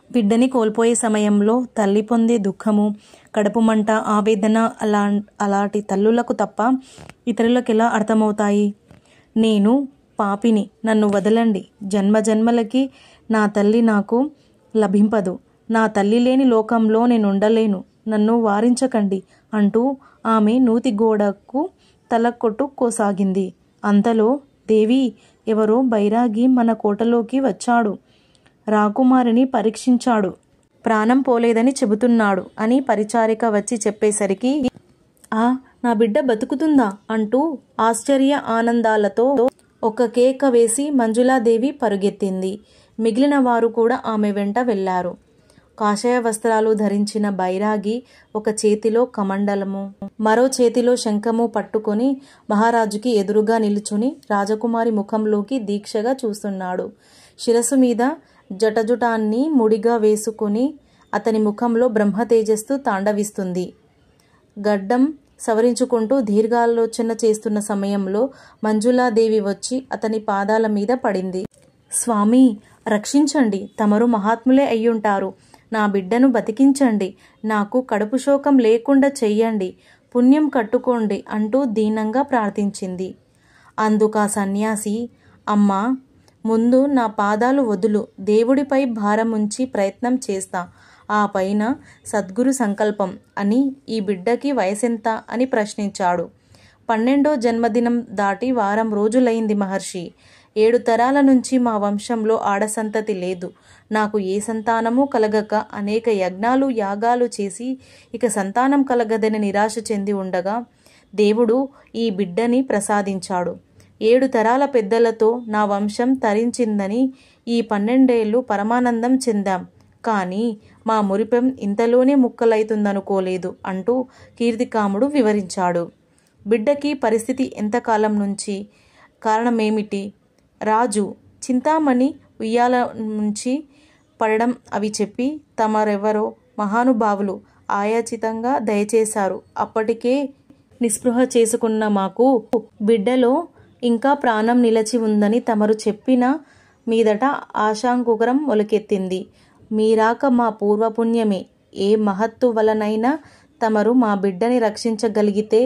బిడ్డని కోల్పోయే సమయంలో తల్లి పొందే దుఃఖము, కడుపు మంట, ఆవేదన అలాంటి తల్లులకు తప్ప ఇతరులకు ఎలా అర్థమవుతాయి? నేను పాపిని, నన్ను వదలండి, జన్మజన్మలకి నా తల్లి నాకు లభింపదు, నా తల్లి లేని లోకంలో నేను ఉండలేను, నన్ను వారించకండి అంటూ ఆమె నూతి గోడకు తల కొట్టుకోసాగింది. అంతలో దేవి, ఎవరో బైరాగి మన కోటలోకి వచ్చాడు, రాకుమారిని పరీక్షించాడు, ప్రాణం పోలేదని చెబుతున్నాడు అని పరిచారిక వచ్చి చెప్పేసరికి నా బిడ్డ బతుకుతుందా అంటూ ఆశ్చర్య ఆనందాలతో ఒక కేక వేసి మంజులాదేవి పరుగెత్తింది. మిగిలిన వారు కూడా ఆమె వెంట వెళ్లారు. కాషాయ వస్త్రాలు ధరించిన బైరాగి ఒక చేతిలో కమండలము, మరో చేతిలో శంఖము పట్టుకొని మహారాజుకి ఎదురుగా నిలుచుని రాజకుమారి ముఖంలోకి దీక్షగా చూస్తున్నాడు. శిరస్సు మీద జటజుటాన్ని ముడిగా వేసుకుని అతని ముఖంలో బ్రహ్మ తేజస్సు తాండవిస్తుంది. గడ్డం సవరించుకుంటూ దీర్ఘాలోచన చేస్తున్న సమయంలో మంజులాదేవి వచ్చి అతని పాదాల మీద పడింది. స్వామి, రక్షించండి, తమరు మహాత్ములే అయ్యుంటారు, నా బిడ్డను బతికించండి, నాకు కడుపు శోకం లేకుండా చెయ్యండి, పుణ్యం కట్టుకోండి అంటూ దీనంగా ప్రార్థించింది. అందుకా సన్యాసి, అమ్మా, ముందు నా పాదాలు వదులు, దేవుడిపై భారముంచి ప్రయత్నం చేస్తా, ఆ పైన సద్గురు సంకల్పం అని. ఈ బిడ్డకి వయసెంత అని ప్రశ్నించాడు. 12వ జన్మదినం దాటి వారం రోజులైంది మహర్షి. 7 తరాల నుంచి మా వంశంలో ఆడసంతతి లేదు. నాకు ఏ సంతానమూ కలగక అనేక యజ్ఞాలు యాగాలు చేసి ఇక సంతానం కలగదని నిరాశ చెంది ఉండగా దేవుడు ఈ బిడ్డని ప్రసాదించాడు. 7 తరాల పెద్దలతో నా వంశం తరించిందని ఈ 12 ఏళ్ళు పరమానందం చెందాం. కానీ మా మురిపెం ఇంతలోనే ముక్కలైతుందనుకోలేదు అంటూ కీర్తికాముడు వివరించాడు. బిడ్డకి పరిస్థితి ఎంతకాలం నుంచి, కారణమేమిటి? రాజు చింతామణి ఉయ్యాల నుంచి పడడం అవి చెప్పి తమరెవరో మహానుభావులు ఆయాచితంగా దయచేశారు. అప్పటికే నిస్పృహ చేసుకున్న మాకు బిడ్డలో ఇంకా ప్రాణం నిలచి ఉందని తమరు చెప్పిన మీదట ఆశాంకురం మొలకెత్తింది. మీరాక మా పూర్వపుణ్యమే. ఏ మహత్తు వలనైనా తమరు మా బిడ్డని రక్షించగలిగితే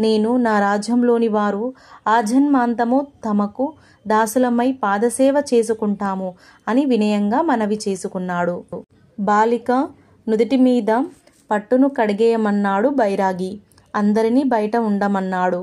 నేను, నా రాజ్యంలోని వారు ఆజన్మాంతము తమకు దాసులమై పాదసేవ చేసుకుంటాము అని వినయంగా మనవి చేసుకున్నాడు. బాలిక నుదిటి మీద పట్టును కడిగేయమన్నాడు బైరాగి. అందరినీ బయట ఉండమన్నాడు.